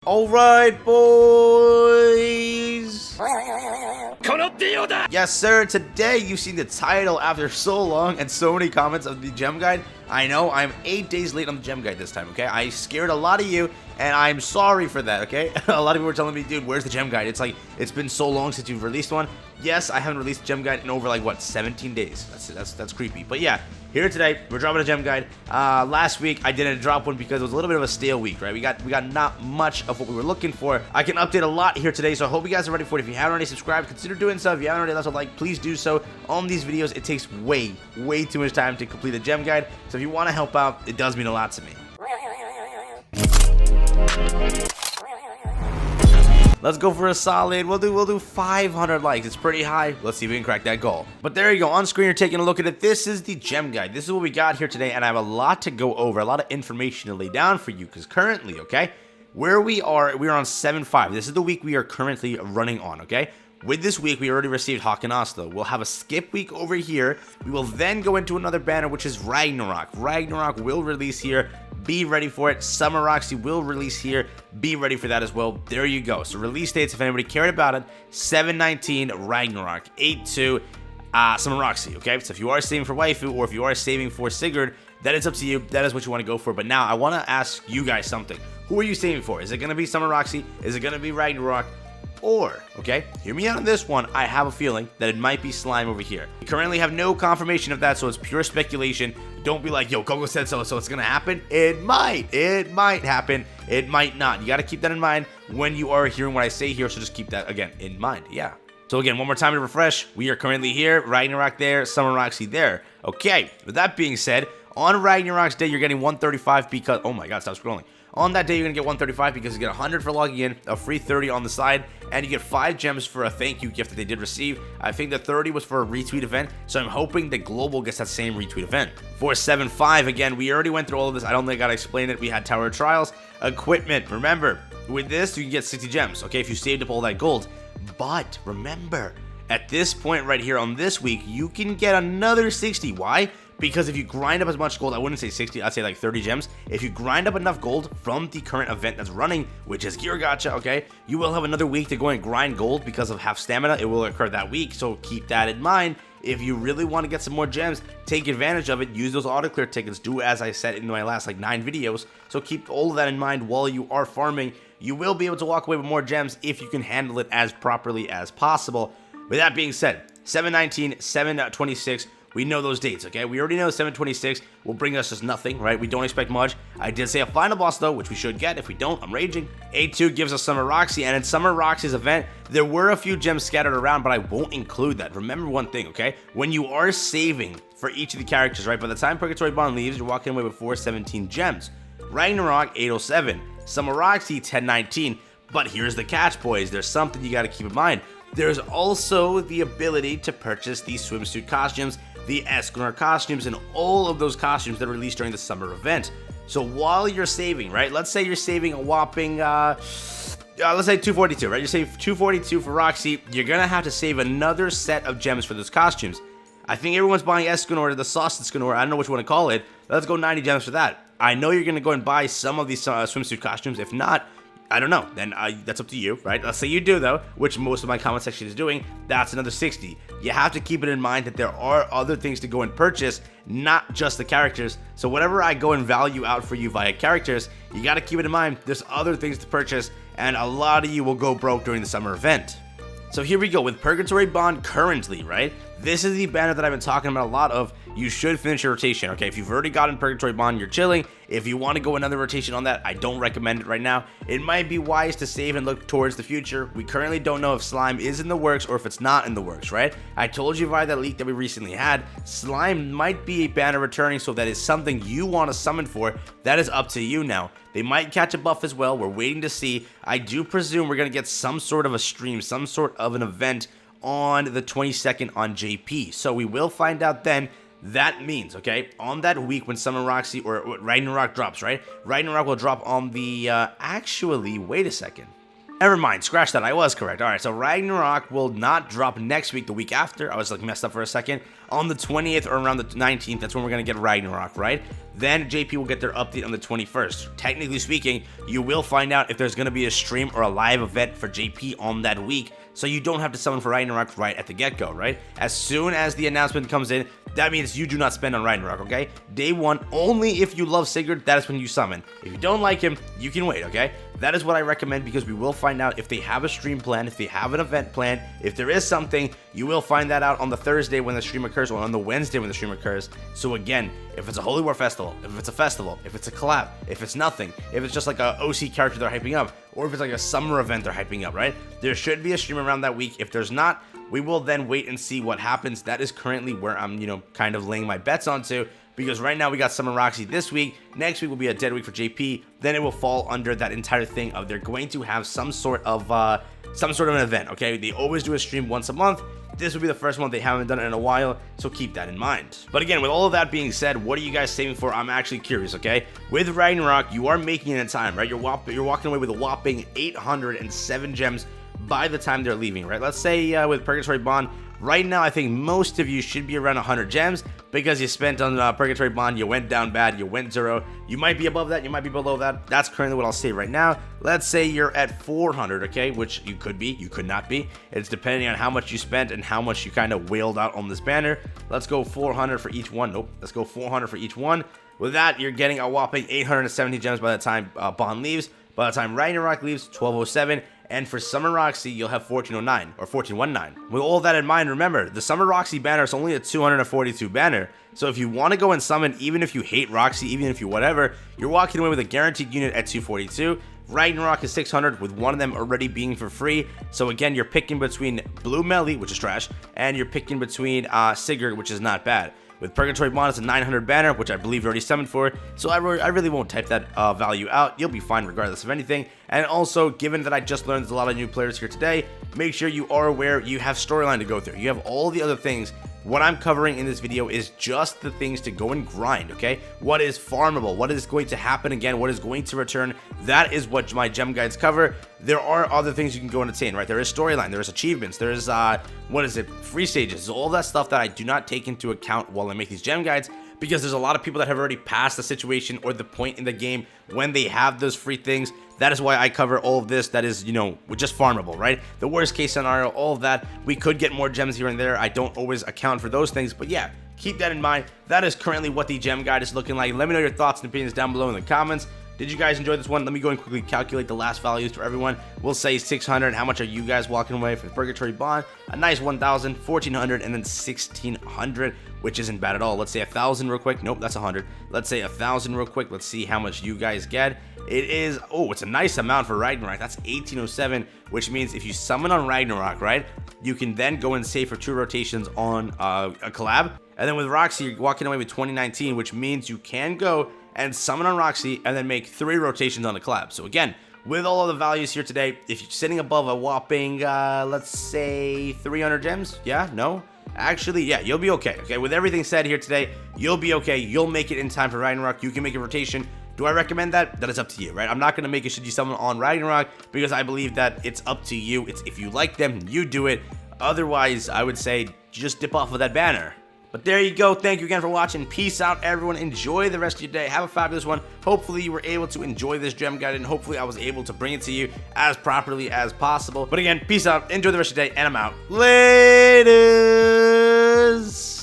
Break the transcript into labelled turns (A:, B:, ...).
A: Alright, boys! Yes, sir, today you've seen the title after so long and so many comments of the gem guide. I know, I'm 8 days late on the gem guide this time, okay? I scared a lot of you, and I'm sorry for that, okay? A lot of you were telling me, dude, where's the gem guide? It's like, it's been so long since you've released one. Yes, I haven't released a gem guide in over, like, what, 17 days? That's creepy. But yeah, here today, we're dropping a gem guide. Last week, I didn't drop one because it was a little bit of a stale week, right? We got not much of what we were looking for. I can update a lot here today, so I hope you guys are ready for it. If you haven't already subscribed, consider doing so. If you haven't already left a like, please do so. On these videos, it takes way too much time to complete a gem guide. So if you want to help out, it does mean a lot to me. Let's go for a solid, we'll do 500 likes. It's pretty high. Let's see if we can crack that goal. But there you go, on screen you're taking a look at it. This is the gem guide. This is what we got here today, and I have a lot to go over, a lot of information to lay down for you, because currently, okay, where we are on 7.5. This is the week we are currently running on, okay? With this week, we already received Hawk and Oslo. We'll have a skip week over here. We will then go into another banner, which is Ragnarok. Ragnarok will release here. Be ready for it. Summer Roxy will release here. Be ready for that as well. There you go. So release dates, if anybody cared about it, 7/19 Ragnarok, 8/2 Summer Roxy, okay? So if you are saving for waifu or if you are saving for Sigurd, that is up to you. That is what you want to go for. But now I want to ask you guys something. Who are you saving for? Is it going to be Summer Roxy? Is it going to be Ragnarok? Or, okay, hear me out on this one, I have a feeling that it might be Slime over here. We currently have no confirmation of that, so it's pure speculation. Don't be like, yo, Gogo said so it's gonna happen. It might happen, it might not. You gotta keep that in mind when you are hearing what I say here, so just keep that, again, in mind, yeah. So again, one more time to refresh, we are currently here, Ragnarok there, Summer Roxy there. Okay, with that being said, on Ragnarok's day, you're getting 135 because, oh my god, stop scrolling. On that day, you're going to get 135 because you get 100 for logging in, a free 30 on the side, and you get 5 gems for a thank you gift that they did receive. I think the 30 was for a retweet event, so I'm hoping that Global gets that same retweet event. For 7.5, again, we already went through all of this. I don't think I got to explain it. We had Tower of Trials, equipment. Remember, with this, you can get 60 gems, okay, if you saved up all that gold. But remember, at this point right here on this week, you can get another 60. Why? Because if you grind up as much gold, I wouldn't say 60, I'd say like 30 gems. If you grind up enough gold from the current event that's running, which is Gear Gacha, okay, you will have another week to go and grind gold because of half stamina. It will occur that week, so keep that in mind. If you really want to get some more gems, take advantage of it. Use those auto clear tickets. Do as I said in my last like 9 videos. So keep all of that in mind while you are farming. You will be able to walk away with more gems if you can handle it as properly as possible. With that being said, 7/19, 7/26. We know those dates, okay? We already know 7/26 will bring us just nothing, right? We don't expect much. I did say a final boss, though, which we should get. If we don't, I'm raging. 8/2 gives us Summer Roxy, and in Summer Roxy's event, there were a few gems scattered around, but I won't include that. Remember one thing, okay? When you are saving for each of the characters, right? By the time Purgatory Ban leaves, you're walking away with 417 gems. Ragnarok, 807. Summer Roxy, 1019. But here's the catch, boys. There's something you got to keep in mind. There's also the ability to purchase these swimsuit costumes, the Escanor costumes, and all of those costumes that are released during the summer event. So while you're saving, right, let's say you're saving a whopping, let's say 242, right? You're saving 242 for Roxy. You're going to have to save another set of gems for those costumes. I think everyone's buying Escanor, the Sauce Escanor, I don't know what you want to call it. Let's go 90 gems for that. I know you're going to go and buy some of these swimsuit costumes. If not, I don't know, then that's up to you, right? Let's say you do though, which most of my comment section is doing, that's another 60. You have to keep it in mind that there are other things to go and purchase, not just the characters. So whatever I go and value out for you via characters, you gotta keep it in mind, there's other things to purchase, and a lot of you will go broke during the summer event. So here we go, with Purgatory Ban currently, right? This is the banner that I've been talking about a lot of. You should finish your rotation, okay? If you've already gotten Purgatory Ban, you're chilling. If you want to go another rotation on that, I don't recommend it right now. It might be wise to save and look towards the future. We currently don't know if Slime is in the works or if it's not in the works, right? I told you via that leak that we recently had, Slime might be a banner returning, so that is something you want to summon for. That is up to you now. They might catch a buff as well. We're waiting to see. I do presume we're going to get some sort of a stream, some sort of an event on the 22nd on JP. So we will find out then. That means, okay, on that week when Summer Roxy or Ragnarok drops, right? Ragnarok will drop on the, actually, wait a second. Never mind, scratch that, I was correct. Alright, so Ragnarok will not drop next week, the week after. I was like messed up for a second. On the 20th or around the 19th, that's when we're going to get Ragnarok, right? Then JP will get their update on the 21st. Technically speaking, you will find out if there's going to be a stream or a live event for JP on that week, so you don't have to summon for Ragnarok right at the get-go, right? As soon as the announcement comes in, that means you do not spend on Ragnarok, okay? Day 1, only if you love Sigurd, that is when you summon. If you don't like him, you can wait, okay? That is what I recommend, because we will find out if they have a stream plan, if they have an event plan. If there is something, you will find that out on the Thursday when the stream occurs, or on the Wednesday when the stream occurs. So again, if it's a Holy War festival, if it's a festival, if it's a collab, if it's nothing, if it's just like a OC character they're hyping up, or if it's like a summer event they're hyping up, right? There should be a stream around that week. If there's not, we will then wait and see what happens. That is currently where I'm, kind of laying my bets onto. Because right now we got Summer Roxy this week. Next week will be a dead week for JP. Then it will fall under that entire thing of they're going to have some sort of an event. Okay, they always do a stream once a month. This will be the first one. They haven't done it in a while, so keep that in mind. But again, with all of that being said, what are you guys saving for? I'm actually curious. Okay, with Ragnarok, you are making it in time, right? You're walking away with a whopping 807 gems by the time they're leaving, right? Let's say with Purgatory Ban. Right now, I think most of you should be around 100 gems because you spent on Purgatory Bond, you went down bad, you went 0. You might be above that, you might be below that. That's currently what I'll say right now. Let's say you're at 400, okay, which you could be, you could not be. It's depending on how much you spent and how much you kind of wailed out on this banner. Let's go 400 for each one. Nope, let's go 400 for each one. With that, you're getting a whopping 870 gems by the time Bond leaves. By the time Ragnarok leaves, 1207. And for Summer Roxy, you'll have 1409 or 1419. With all that in mind, remember, the Summer Roxy banner is only a 242 banner. So if you want to go and summon, even if you hate Roxy, even if you whatever, you're walking away with a guaranteed unit at 242. Ragnarok is 600, with one of them already being for free. So again, you're picking between Blue Melly, which is trash, and you're picking between Sigurd, which is not bad. With Purgatory Ban, it's a 900 banner, which I believe you already summoned for, so I really won't type that value out. You'll be fine regardless of anything. And also, given that I just learned there's a lot of new players here today, make sure you are aware you have storyline to go through. You have all the other things. What I'm covering in this video is just the things to go and grind, okay? What is farmable? What is going to happen again? What is going to return? That is what my gem guides cover. There are other things you can go and attain, right? There is storyline, there is achievements, there is, free stages, all that stuff that I do not take into account while I make these gem guides, because there's a lot of people that have already passed the situation or the point in the game when they have those free things. That is why I cover all of this that is, just farmable, right? The worst case scenario, all of that. We could get more gems here and there. I don't always account for those things, but yeah, keep that in mind. That is currently what the gem guide is looking like. Let me know your thoughts and opinions down below in the comments. Did you guys enjoy this one? Let me go and quickly calculate the last values for everyone. We'll say 600. How much are you guys walking away for Purgatory Bond? A nice 1,000, 1,400, and then 1,600, which isn't bad at all. Let's say 1,000 real quick. Nope, that's 100. Let's say 1,000 real quick. Let's see how much you guys get. It is, it's a nice amount for Ragnarok. That's 1,807, which means if you summon on Ragnarok, right, you can then go and save for 2 rotations on a collab. And then with Roxy, you're walking away with 2019, which means you can go and summon on Roxy and then make 3 rotations on the collab. So again, with all of the values here today, if you're sitting above a whopping, let's say 300 gems, yeah, no? Actually, yeah, you'll be okay. Okay, with everything said here today, you'll be okay. You'll make it in time for Ragnarok. You can make a rotation. Do I recommend that? That is up to you, right? I'm not going to make it should you summon on Ragnarok because I believe that it's up to you. It's if you like them, you do it. Otherwise, I would say just dip off of that banner. But there you go. Thank you again for watching. Peace out, everyone. Enjoy the rest of your day. Have a fabulous one. Hopefully, you were able to enjoy this gem guide, and hopefully, I was able to bring it to you as properly as possible. But again, peace out. Enjoy the rest of your day, and I'm out. Laters.